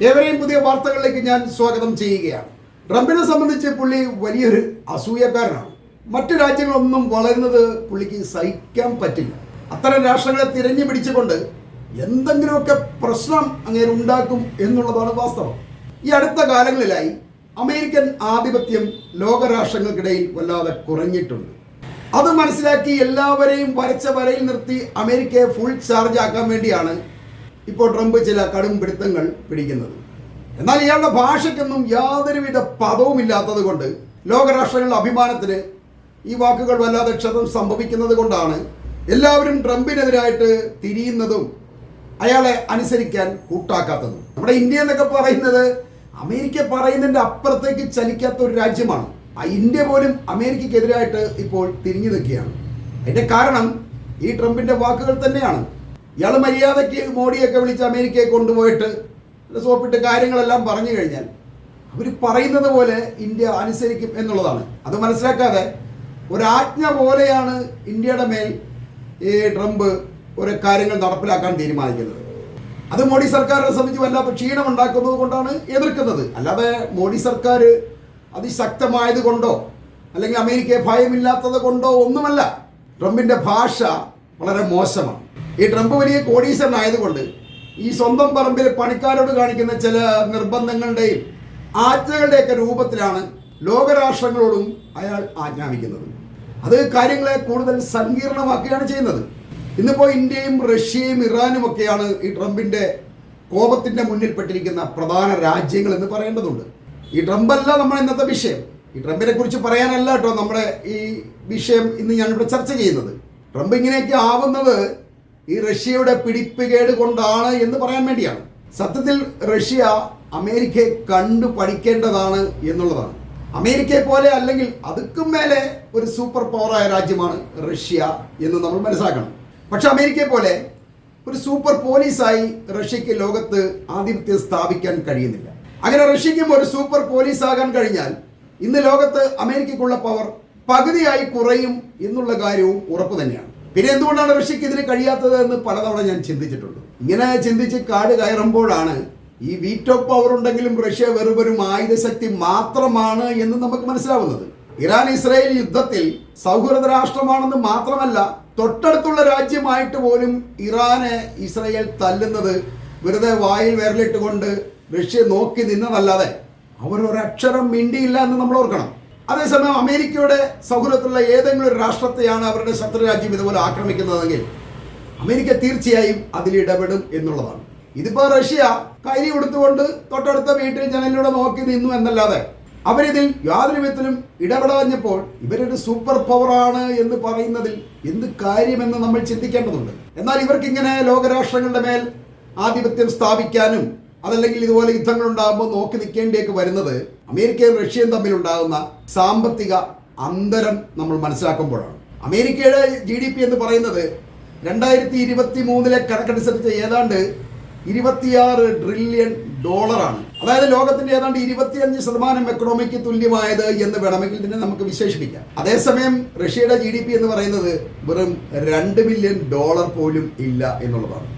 ഏവരെയും പുതിയ വാർത്തകളിലേക്ക് ഞാൻ സ്വാഗതം ചെയ്യുകയാണ്. ട്രംപിനെ സംബന്ധിച്ച് പുള്ളി വലിയൊരു അസൂയക്കാരനാണ്. മറ്റു രാജ്യങ്ങളൊന്നും വളരുന്നത് പുള്ളിക്ക് സഹിക്കാൻ പറ്റില്ല. അത്തരം രാഷ്ട്രങ്ങളെ തിരഞ്ഞു പിടിച്ചുകൊണ്ട് എന്തെങ്കിലുമൊക്കെ പ്രശ്നം അങ്ങനെ ഉണ്ടാക്കും എന്നുള്ളതാണ് വാസ്തവം. ഈ അടുത്ത കാലങ്ങളിലായി അമേരിക്കൻ ആധിപത്യം ലോകരാഷ്ട്രങ്ങൾക്കിടയിൽ വല്ലാതെ കുറഞ്ഞിട്ടുണ്ട്. അത് മനസ്സിലാക്കി എല്ലാവരെയും വരച്ച വരയിൽ നിർത്തി അമേരിക്കയെ ഫുൾ ചാർജ് ആക്കാൻ വേണ്ടിയാണ് ഇപ്പോൾ ട്രംപ് ചില കടും പിടുത്തങ്ങൾ പിടിക്കുന്നത്. എന്നാൽ ഇയാളുടെ ഭാഷയ്ക്കൊന്നും യാതൊരുവിധ പദവുമില്ലാത്തത് കൊണ്ട് ലോകരാഷ്ട്രങ്ങളുടെ അഭിമാനത്തിന് ഈ വാക്കുകൾ വല്ലാതെ ക്ഷതം സംഭവിക്കുന്നത് കൊണ്ടാണ് എല്ലാവരും ട്രംപിനെതിരായിട്ട് തിരിയുന്നതും അയാളെ അനുസരിക്കാൻ കൂട്ടാക്കാത്തതും. നമ്മുടെ ഇന്ത്യ എന്നൊക്കെ പറയുന്നത് അമേരിക്ക പറയുന്നതിൻ്റെ അപ്പുറത്തേക്ക് ചലിക്കാത്ത ഒരു രാജ്യമാണ്. ആ ഇന്ത്യ പോലും അമേരിക്കക്കെതിരായിട്ട് ഇപ്പോൾ തിരിഞ്ഞു നിൽക്കുകയാണ്. അതിൻ്റെ കാരണം ഈ ട്രംപിൻ്റെ വാക്കുകൾ തന്നെയാണ്. ഇയാൾ മര്യാദയ്ക്ക് മോഡിയൊക്കെ വിളിച്ച് അമേരിക്കയെ കൊണ്ടുപോയിട്ട് സോപ്പിട്ട് കാര്യങ്ങളെല്ലാം പറഞ്ഞു കഴിഞ്ഞാൽ അവർ പറയുന്നത് പോലെ ഇന്ത്യ അനുസരിക്കും എന്നുള്ളതാണ്. അത് മനസ്സിലാക്കാതെ ഒരാജ്ഞ പോലെയാണ് ഇന്ത്യയുടെ മേൽ ഈ ട്രംപ് ഒരു കാര്യങ്ങൾ നടപ്പിലാക്കാൻ തീരുമാനിക്കുന്നത്. അത് മോഡി സർക്കാരിനെ സംബന്ധിച്ച് വല്ലാത്ത ക്ഷീണം ഉണ്ടാക്കുന്നത് കൊണ്ടാണ് എതിർക്കുന്നത്. അല്ലാതെ മോഡി സർക്കാർ അതിശക്തമായത് കൊണ്ടോ അല്ലെങ്കിൽ അമേരിക്കയെ ഭയമില്ലാത്തത് കൊണ്ടോ ഒന്നുമല്ല. ട്രംപിൻ്റെ ഭാഷ വളരെ മോശമാണ്. ഈ ട്രംപ് വലിയ കോടീശ്വരനായതുകൊണ്ട് ഈ സ്വന്തം പറമ്പിൽ പണിക്കാരോട് കാണിക്കുന്ന ചില നിർബന്ധങ്ങളുടെയും ആജ്ഞകളുടെയൊക്കെ രൂപത്തിലാണ് ലോകരാഷ്ട്രങ്ങളോടും അയാൾ ആജ്ഞാപിക്കുന്നത്. അത് കാര്യങ്ങളെ കൂടുതൽ സങ്കീർണമാക്കുകയാണ് ചെയ്യുന്നത്. ഇന്നിപ്പോൾ ഇന്ത്യയും റഷ്യയും ഇറാനും ഒക്കെയാണ് ഈ ട്രംപിൻ്റെ കോപത്തിൻ്റെ മുന്നിൽപ്പെട്ടിരിക്കുന്ന പ്രധാന രാജ്യങ്ങൾ എന്ന് പറയേണ്ടതുണ്ട്. ഈ ട്രംപല്ല നമ്മൾ ഇന്നത്തെ വിഷയം. ഈ ട്രംപിനെ കുറിച്ച് പറയാനല്ല കേട്ടോ നമ്മുടെ ഈ വിഷയം ഇന്ന് ഞാനിവിടെ ചർച്ച ചെയ്യുന്നത്. ട്രംപ് ഇങ്ങനെയൊക്കെ ആവുന്നത് ഈ റഷ്യയുടെ പിടിപ്പുകേട് കൊണ്ടാണ് എന്ന് പറയാൻ വേണ്ടിയാണ്. സത്യത്തിൽ റഷ്യ അമേരിക്കയെ കണ്ടു പഠിക്കേണ്ടതാണ് എന്നുള്ളതാണ്. അമേരിക്കയെ പോലെ അല്ലെങ്കിൽ അതുക്കും മേലെ ഒരു സൂപ്പർ പവറായ രാജ്യമാണ് റഷ്യ എന്ന് നമ്മൾ മനസ്സിലാക്കണം. പക്ഷെ അമേരിക്കയെ പോലെ ഒരു സൂപ്പർ പോലീസായി റഷ്യക്ക് ലോകത്ത് ആധിപത്യം സ്ഥാപിക്കാൻ കഴിയുന്നില്ല. അങ്ങനെ റഷ്യക്കും ഒരു സൂപ്പർ പോലീസ് ആകാൻ കഴിഞ്ഞാൽ ഇന്ന് ലോകത്ത് അമേരിക്കയ്ക്കുള്ള പവർ പകുതിയായി കുറയും എന്നുള്ള കാര്യവും ഉറപ്പ് തന്നെയാണ്. പിന്നെ എന്തുകൊണ്ടാണ് റഷ്യക്ക് ഇതിന് കഴിയാത്തത് എന്ന് പലതവണ ഞാൻ ചിന്തിച്ചിട്ടുണ്ട്. ഇങ്ങനെ ചിന്തിച്ച് കാട് കയറുമ്പോഴാണ് ഈ വീറ്റോ പവർ ഉണ്ടെങ്കിലും റഷ്യ വെറും ആയുധശക്തി മാത്രമാണ് എന്ന് നമുക്ക് മനസ്സിലാവുന്നത്. ഇറാൻ ഇസ്രായേൽ യുദ്ധത്തിൽ സൗഹൃദ രാഷ്ട്രമാണെന്ന് മാത്രമല്ല, തൊട്ടടുത്തുള്ള രാജ്യമായിട്ട് പോലും ഇറാനെ ഇസ്രായേൽ തല്ലുന്നത് വെറുതെ വായിൽ വിരലിട്ടുകൊണ്ട് റഷ്യ നോക്കി നിന്നതല്ലാതെ അവരൊരക്ഷരം മിണ്ടിയില്ല എന്ന് നമ്മൾ ഓർക്കണം. അതേസമയം അമേരിക്കയുടെ സൗഹൃദത്തിലുള്ള ഏതെങ്കിലും ഒരു രാഷ്ട്രത്തെയാണ് അവരുടെ ശത്രുരാജ്യം ഇതുപോലെ ആക്രമിക്കുന്നതെങ്കിൽ അമേരിക്ക തീർച്ചയായും അതിലിടപെടും എന്നുള്ളതാണ്. ഇതിപ്പോൾ റഷ്യ കൈലി കൊടുത്തുകൊണ്ട് തൊട്ടടുത്ത വീട്ടിൽ ജനലിലൂടെ നോക്കി നിന്നു എന്നല്ലാതെ അവരിതിൽ യാതൊരു വിധത്തിലും ഇടപെടാഞ്ഞപ്പോൾ ഇവരൊരു സൂപ്പർ പവറാണ് എന്ന് പറയുന്നതിൽ എന്ത് കാര്യമെന്ന് നമ്മൾ ചിന്തിക്കേണ്ടതുണ്ട്. എന്നാൽ ഇവർക്കിങ്ങനെ ലോകരാഷ്ട്രങ്ങളുടെ മേൽ ആധിപത്യം സ്ഥാപിക്കാനും അതല്ലെങ്കിൽ ഇതുപോലെ യുദ്ധങ്ങൾ ഉണ്ടാകുമ്പോൾ നോക്കി നിൽക്കേണ്ടിയൊക്കെ വരുന്നത് അമേരിക്കയും റഷ്യയും തമ്മിലുണ്ടാകുന്ന സാമ്പത്തിക അന്തരം നമ്മൾ മനസ്സിലാക്കുമ്പോഴാണ്. അമേരിക്കയുടെ GDP എന്ന് പറയുന്നത് 2023 കണക്കനുസരിച്ച് ഏതാണ്ട് $26 ട്രില്യൺ. അതായത് ലോകത്തിന്റെ ഏതാണ്ട് 25% എക്കണോമിക്ക് തുല്യമായത് എന്ന് വേണമെങ്കിൽ തന്നെ നമുക്ക് വിശേഷിപ്പിക്കാം. അതേസമയം റഷ്യയുടെ GDP എന്ന് പറയുന്നത് വെറും $2 ബില്യൺ പോലും ഇല്ല എന്നുള്ളതാണ്.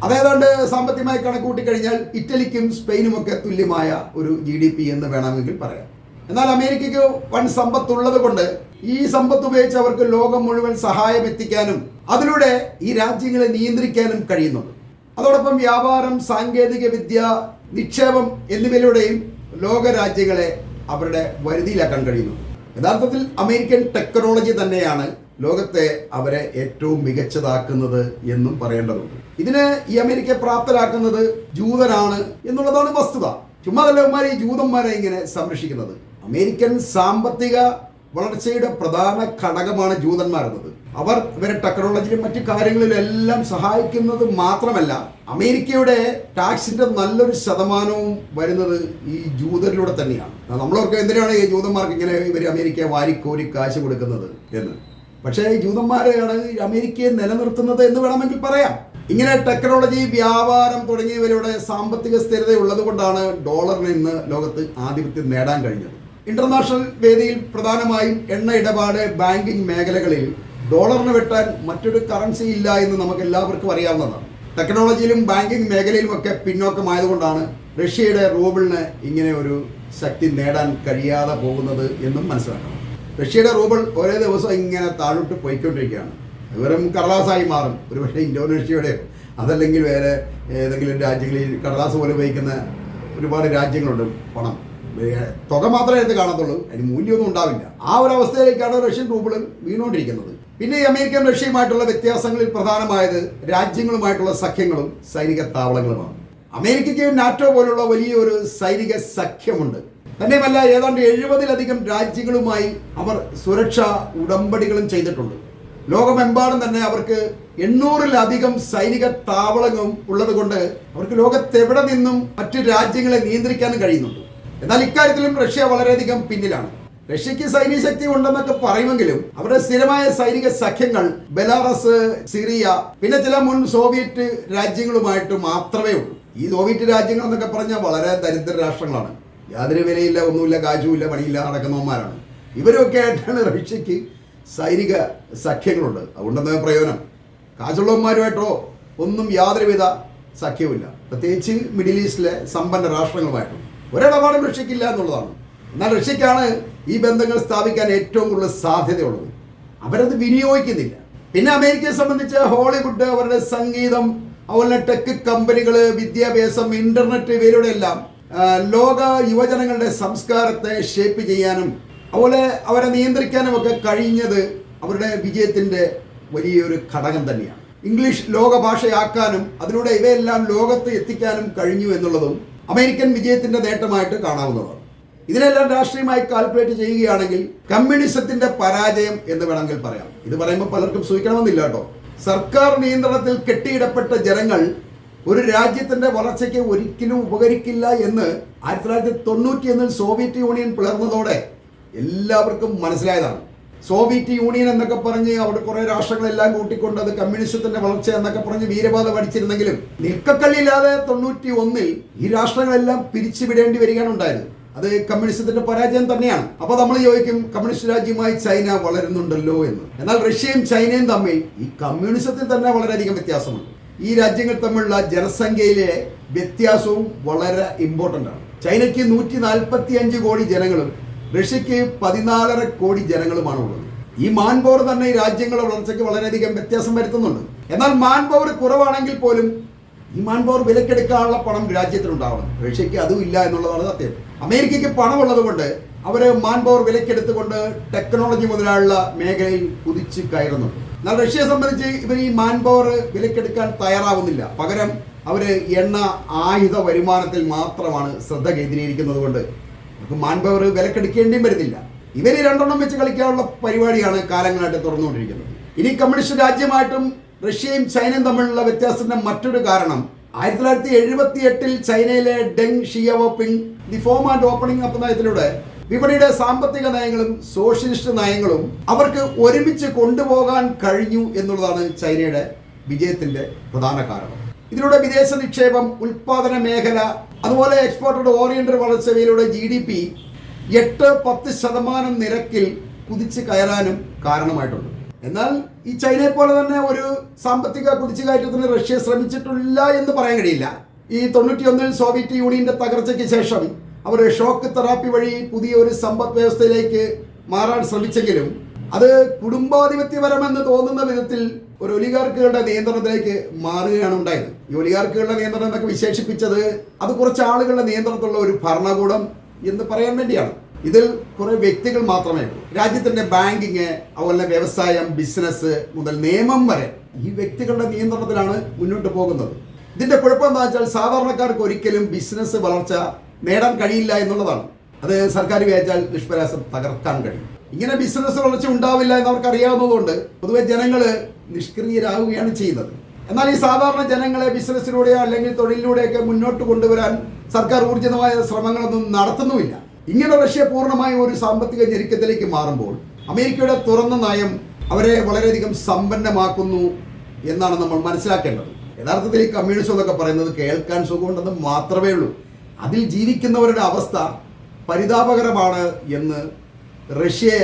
അതേതാണ്ട് സാമ്പത്തികമായി കണക്കൂട്ടി കഴിഞ്ഞാൽ ഇറ്റലിക്കും സ്പെയിനും ഒക്കെ തുല്യമായ ഒരു GDP എന്ന് വേണമെങ്കിൽ പറയാം. എന്നാൽ അമേരിക്കയ്ക്ക് വൻ സമ്പത്തുള്ളത് കൊണ്ട് ഈ സമ്പത്ത് ഉപയോഗിച്ച് അവർക്ക് ലോകം മുഴുവൻ സഹായം എത്തിക്കാനും അതിലൂടെ ഈ രാജ്യങ്ങളെ നിയന്ത്രിക്കാനും കഴിയുന്നുണ്ട്. അതോടൊപ്പം വ്യാപാരം, സാങ്കേതിക വിദ്യ, നിക്ഷേപം എന്നിവയിലൂടെയും ലോകരാജ്യങ്ങളെ അവരുടെ വരുതിയിലാക്കാൻ കഴിയുന്നു. യഥാർത്ഥത്തിൽ അമേരിക്കൻ ടെക്നോളജി തന്നെയാണ് ലോകത്തെ അവരെ ഏറ്റവും മികച്ചതാക്കുന്നത് എന്നും പറയേണ്ടതുണ്ട്. ഇതിന് ഈ അമേരിക്കയെ പ്രാപ്തരാക്കുന്നത് ജൂതനാണ് എന്നുള്ളതാണ് വസ്തുത. ചുമ്മാതല്ലവന്മാർ ഈ ജൂതന്മാരെ ഇങ്ങനെ സംരക്ഷിക്കുന്നത്. അമേരിക്കൻ സാമ്പത്തിക വളർച്ചയുടെ പ്രധാന ഘടകമാണ് ജൂതന്മാരെന്നത്. അവർ ഇവരെ ടെക്നോളജിയിലും മറ്റു കാര്യങ്ങളിലും എല്ലാം സഹായിക്കുന്നത് മാത്രമല്ല, അമേരിക്കയുടെ ടാക്സിന്റെ നല്ലൊരു ശതമാനവും വരുന്നത് ഈ ജൂതരിലൂടെ തന്നെയാണ്. നമ്മളോർക്ക് എന്തിനാണ് ഈ ജൂതന്മാർക്ക് ഇങ്ങനെ ഇവർ അമേരിക്കയെ വാരിക്കോരി കാശ് കൊടുക്കുന്നത് എന്ന്. പക്ഷേ ഈ ജൂതന്മാരെയാണ് അമേരിക്കയെ നിലനിർത്തുന്നത് എന്ന് വേണമെങ്കിൽ പറയാം. ഇങ്ങനെ ടെക്നോളജി, വ്യാപാരം തുടങ്ങിയവരുടെ സാമ്പത്തിക സ്ഥിരത ഉള്ളത് കൊണ്ടാണ് ഡോളറിന് ഇന്ന് ലോകത്ത് ആധിപത്യം നേടാൻ കഴിഞ്ഞത്. ഇന്റർനാഷണൽ വേദിയിൽ പ്രധാനമായും എണ്ണ ഇടപാട്, ബാങ്കിങ് മേഖലകളിൽ ഡോളറിന് വെട്ടാൻ മറ്റൊരു കറൻസി ഇല്ല എന്ന് നമുക്ക് എല്ലാവർക്കും അറിയാവുന്നതാണ്. ടെക്നോളജിയിലും ബാങ്കിങ് മേഖലയിലുമൊക്കെ പിന്നോക്കമായതുകൊണ്ടാണ് റഷ്യയുടെ റൂബിളിന് ഇങ്ങനെ ഒരു ശക്തി നേടാൻ കഴിയാതെ പോകുന്നത് എന്നും മനസ്സിലാക്കണം. റഷ്യയുടെ റൂബിൾ ഓരോ ദിവസം ഇങ്ങനെ താഴോട്ട് പോയിക്കൊണ്ടിരിക്കുകയാണ്. വെറും കടലാസായി മാറും. ഒരുപക്ഷെ ഇന്തോനേഷ്യയുടെയോ അതല്ലെങ്കിൽ വേറെ ഏതെങ്കിലും രാജ്യങ്ങളിൽ കടലാസ് പോലെ ഉപയോഗിക്കുന്ന ഒരുപാട് രാജ്യങ്ങളുണ്ട്. പണം തുക മാത്രമേ എടുത്ത് കാണത്തുള്ളൂ, അതിന് മൂല്യമൊന്നും ഉണ്ടാവില്ല. ആ ഒരു അവസ്ഥയിലേക്കാണ് റഷ്യൻ റൂബിൾ വീണുകൊണ്ടിരിക്കുന്നത്. പിന്നെ ഈ അമേരിക്കൻ റഷ്യയുമായിട്ടുള്ള വ്യത്യാസങ്ങളിൽ പ്രധാനമായത് രാജ്യങ്ങളുമായിട്ടുള്ള സഖ്യങ്ങളും സൈനിക താവളങ്ങളുമാണ്. അമേരിക്കയ്ക്ക് നാറ്റോ പോലുള്ള വലിയൊരു സൈനിക സഖ്യമുണ്ട്. തന്നെയുമല്ല ഏതാണ്ട് 70-ലധികം രാജ്യങ്ങളുമായി അവർ സുരക്ഷാ ഉടമ്പടികളും ചെയ്തിട്ടുണ്ട്. ലോകമെമ്പാടും തന്നെ അവർക്ക് 800-ലധികം സൈനിക താവളങ്ങളും ഉള്ളത് കൊണ്ട് അവർക്ക് ലോകത്തെവിടെ നിന്നും മറ്റു രാജ്യങ്ങളെ നിയന്ത്രിക്കാനും കഴിയുന്നുണ്ട്. എന്നാൽ ഇക്കാര്യത്തിലും റഷ്യ വളരെയധികം പിന്നിലാണ്. റഷ്യക്ക് സൈനിക ശക്തി ഉണ്ടെന്നൊക്കെ പറയുമെങ്കിലും അവരുടെ സ്ഥിരമായ സൈനിക സഖ്യങ്ങൾ ബെലാറസ്, സിറിയ, പിന്നെ ചില മുൻ സോവിയറ്റ് രാജ്യങ്ങളുമായിട്ട് മാത്രമേ ഉള്ളൂ. ഈ സോവിയറ്റ് രാജ്യങ്ങൾ എന്നൊക്കെ പറഞ്ഞാൽ വളരെ ദരിദ്ര രാഷ്ട്രങ്ങളാണ്. യാതൊരു വിലയില്ല, ഒന്നുമില്ല, കാശുമില്ല, പണിയില്ല നടക്കുന്നവന്മാരാണ്. ഇവരൊക്കെ ആയിട്ടാണ് റഷ്യക്ക് സൈനിക സഖ്യങ്ങളുണ്ട്. അതുകൊണ്ടെന്ന പ്രയോജനം കാശുള്ളവന്മാരുമായിട്ടോ ഒന്നും യാതൊരുവിധ സഖ്യവുമില്ല. പ്രത്യേകിച്ച് മിഡിൽ ഈസ്റ്റിലെ സമ്പന്ന രാഷ്ട്രങ്ങളുമായിട്ടും ഒരിടപാടും റഷ്യക്കില്ല എന്നുള്ളതാണ്. എന്നാൽ റഷ്യക്കാണ് ഈ ബന്ധങ്ങൾ സ്ഥാപിക്കാൻ ഏറ്റവും കൂടുതൽ സാധ്യതയുള്ളത്. അവരത് വിനിയോഗിക്കുന്നില്ല. പിന്നെ അമേരിക്കയെ സംബന്ധിച്ച് ഹോളിവുഡ്, അവരുടെ സംഗീതം, അതുപോലെ ടെക് കമ്പനികൾ, വിദ്യാഭ്യാസം, ഇന്റർനെറ്റ്, ഇവരുടെ എല്ലാം ലോക യുവജനങ്ങളുടെ സംസ്കാരത്തെ ഷേപ്പ് ചെയ്യാനും അതുപോലെ അവരെ നിയന്ത്രിക്കാനും ഒക്കെ കഴിഞ്ഞത് അവരുടെ വിജയത്തിൻ്റെ വലിയൊരു ഘടകം തന്നെയാണ്. ഇംഗ്ലീഷ് ലോകഭാഷയാക്കാനും അതിലൂടെ ഇവയെല്ലാം ലോകത്ത് എത്തിക്കാനും കഴിഞ്ഞു എന്നുള്ളതും അമേരിക്കൻ വിജയത്തിൻ്റെ നേട്ടമായിട്ട് കാണാവുന്നതാണ്. ഇതിനെല്ലാം രാഷ്ട്രീയമായി കാൽക്കുലേറ്റ് ചെയ്യുകയാണെങ്കിൽ കമ്മ്യൂണിസത്തിന്റെ പരാജയം എന്ന് വേണമെങ്കിൽ പറയാം. ഇത് പറയുമ്പോൾ പലർക്കും സൂചിക്കണമെന്നില്ല കേട്ടോ. സർക്കാർ നിയന്ത്രണത്തിൽ കെട്ടിയിടപ്പെട്ട ജനങ്ങൾ ഒരു രാജ്യത്തിന്റെ വളർച്ചയ്ക്ക് ഒരിക്കലും ഉപകരിക്കില്ല എന്ന് 1991 സോവിയറ്റ് യൂണിയൻ പിളർന്നതോടെ എല്ലാവർക്കും മനസ്സിലായതാണ്. സോവിയറ്റ് യൂണിയൻ എന്നൊക്കെ പറഞ്ഞ് അവിടെ കുറെ രാഷ്ട്രങ്ങളെല്ലാം കൂട്ടിക്കൊണ്ട് അത് കമ്മ്യൂണിസത്തിന്റെ വളർച്ച എന്നൊക്കെ പറഞ്ഞ് വീരബാധ പഠിച്ചിരുന്നെങ്കിലും നിൽക്കക്കള്ളില്ലാതെ 91 ഈ രാഷ്ട്രങ്ങളെല്ലാം പിരിച്ചുവിടേണ്ടി വരികയാണ് ഉണ്ടായത്. അത് കമ്മ്യൂണിസത്തിന്റെ പരാജയം തന്നെയാണ്. അപ്പോൾ നമ്മൾ ചോദിക്കും, കമ്മ്യൂണിസ്റ്റ് രാജ്യമായി ചൈന വളരുന്നുണ്ടല്ലോ എന്ന്. എന്നാൽ റഷ്യയും ചൈനയും തമ്മിൽ ഈ കമ്മ്യൂണിസത്തിൽ തന്നെ വളരെയധികം വ്യത്യാസമുണ്ട്. ഈ രാജ്യങ്ങൾ തമ്മിലുള്ള ജനസംഖ്യയിലെ വ്യത്യാസവും വളരെ ഇമ്പോർട്ടൻ്റ് ആണ്. ചൈനയ്ക്ക് 145 കോടി ജനങ്ങളും റഷ്യക്ക് 14.5 കോടി ജനങ്ങളുമാണ് ഉള്ളത്. ഈ മാൻ പവർ തന്നെ ഈ രാജ്യങ്ങളുടെ വളർച്ചയ്ക്ക് വളരെയധികം വ്യത്യാസം വരുത്തുന്നുണ്ട്. എന്നാൽ മാൻ പവർ കുറവാണെങ്കിൽ പോലും ഈ മാൻ പവർ വിലക്കെടുക്കാനുള്ള പണം രാജ്യത്തിനുണ്ടാവണം. റഷ്യക്ക് അതും ഇല്ല എന്നുള്ളതാണ് സത്യം. അമേരിക്കയ്ക്ക് പണമുള്ളത് കൊണ്ട് അവർ മാൻ പവർ വിലക്കെടുത്തുകൊണ്ട് ടെക്നോളജി മുതലായുള്ള മേഖലയിൽ കുതിച്ച് കയറുന്നുണ്ട്. എന്നാൽ റഷ്യയെ സംബന്ധിച്ച് ഇവർ ഈ മാൻ പവർ വിലക്കെടുക്കാൻ തയ്യാറാവുന്നില്ല. പകരം അവർ എണ്ണ ആയുധ വരുമാനത്തിൽ മാത്രമാണ് ശ്രദ്ധ കേന്ദ്രീകരിക്കുന്നത് കൊണ്ട് അവർക്ക് മാൻ പവർ വിലക്കെടുക്കേണ്ടിയും വരുന്നില്ല. ഇവർ രണ്ടെണ്ണം വെച്ച് കളിക്കാനുള്ള പരിപാടിയാണ് കാലങ്ങളായിട്ട് തുറന്നുകൊണ്ടിരിക്കുന്നത്. ഇനി കമ്മ്യൂണിസ്റ്റ് രാജ്യമായിട്ടും റഷ്യയും ചൈനയും തമ്മിലുള്ള വ്യത്യാസത്തിന്റെ മറ്റൊരു കാരണം 1978 ചൈനയിലെ Deng Xiaoping reform and opening up നയത്തിലൂടെ വിപണിയുടെ സാമ്പത്തിക നയങ്ങളും സോഷ്യലിസ്റ്റ് നയങ്ങളും അവർക്ക് ഒരുമിച്ച് കൊണ്ടുപോകാൻ കഴിഞ്ഞു എന്നുള്ളതാണ് ചൈനയുടെ വിജയത്തിന്റെ പ്രധാന കാരണം. ഇതിലൂടെ വിദേശ നിക്ഷേപം, ഉൽപാദന മേഖല, അതുപോലെ എക്സ്പോർട്ടഡ് ഓറിയന്റഡ് വളർച്ചയിലൂടെ GDP 8-10% നിരക്കിൽ കുതിച്ച് കയറാനും കാരണമായിട്ടുണ്ട്. എന്നാൽ ഈ ചൈനയെ പോലെ തന്നെ ഒരു സാമ്പത്തിക കുതിച്ചുകയറ്റത്തിന് റഷ്യ ശ്രമിച്ചിട്ടില്ല എന്ന് പറയാൻ കഴിയില്ല. ഈ 91 സോവിയറ്റ് യൂണിയന്റെ തകർച്ചയ്ക്ക് ശേഷം അവർ ഷോക്ക് തെറാപ്പി വഴി പുതിയ ഒരു സമ്പദ് വ്യവസ്ഥയിലേക്ക് മാറാൻ ശ്രമിച്ചെങ്കിലും അത് കുടുംബാധിപത്യപരമെന്ന് തോന്നുന്ന വിധത്തിൽ ഒരു ഒലിഗാർക്കുകളുടെ നിയന്ത്രണത്തിലേക്ക് മാറുകയാണ് ഉണ്ടായത്. ഈ ഒലിഗാർക്കുകളുടെ നിയന്ത്രണം എന്നൊക്കെ വിശേഷിപ്പിച്ചത് അത് കുറച്ച് ആളുകളുടെ നിയന്ത്രണത്തിലുള്ള ഒരു ഭരണകൂടം എന്ന് പറയാൻ വേണ്ടിയാണ്. ഇതിൽ കുറെ വ്യക്തികൾ മാത്രമേ ഉള്ളൂ. രാജ്യത്തിന്റെ ബാങ്കിങ്, അതുപോലെ വ്യവസായം, ബിസിനസ് മുതൽ നിയമം വരെ ഈ വ്യക്തികളുടെ നിയന്ത്രണത്തിലാണ് മുന്നോട്ട് പോകുന്നത്. ഇതിന്റെ കുഴപ്പം എന്താ വെച്ചാൽ സാധാരണക്കാർക്ക് ഒരിക്കലും ബിസിനസ് വളർച്ച നേടാൻ കഴിയില്ല എന്നുള്ളതാണ്. അത് സർക്കാർ വിചാരിച്ചാൽ നിഷ്പ്രയാസം തകർക്കാൻ കഴിയും. ഇങ്ങനെ ബിസിനസ് വളർച്ച ഉണ്ടാവില്ല എന്ന് അവർക്ക് അറിയാവുന്നതുകൊണ്ട് പൊതുവെ ജനങ്ങൾ നിഷ്ക്രിയരാകുകയാണ് ചെയ്യുന്നത്. എന്നാൽ ഈ സാധാരണ ജനങ്ങളെ ബിസിനസ്സിലൂടെയോ അല്ലെങ്കിൽ തൊഴിലിലൂടെയൊക്കെ മുന്നോട്ട് കൊണ്ടുവരാൻ സർക്കാർ ഊർജിതമായ ശ്രമങ്ങളൊന്നും നടത്തുന്നുമില്ല. ഇങ്ങനെ റഷ്യ പൂർണ്ണമായും ഒരു സാമ്പത്തിക ഞെരുക്കത്തിലേക്ക് മാറുമ്പോൾ അമേരിക്കയുടെ തുറന്ന നയം അവരെ വളരെയധികം സമ്പന്നമാക്കുന്നു എന്നാണ് നമ്മൾ മനസ്സിലാക്കേണ്ടത്. യഥാർത്ഥത്തിൽ ഈ കമ്മ്യൂണിസം എന്നൊക്കെ പറയുന്നത് കേൾക്കാൻ സുഖമുണ്ടെന്ന് മാത്രമേ ഉള്ളൂ. അതിൽ ജീവിക്കുന്നവരുടെ അവസ്ഥ പരിതാപകരമാണ് എന്ന് റഷ്യയെ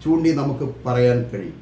ചൂണ്ടി നമുക്ക് പറയാൻ കഴിയും.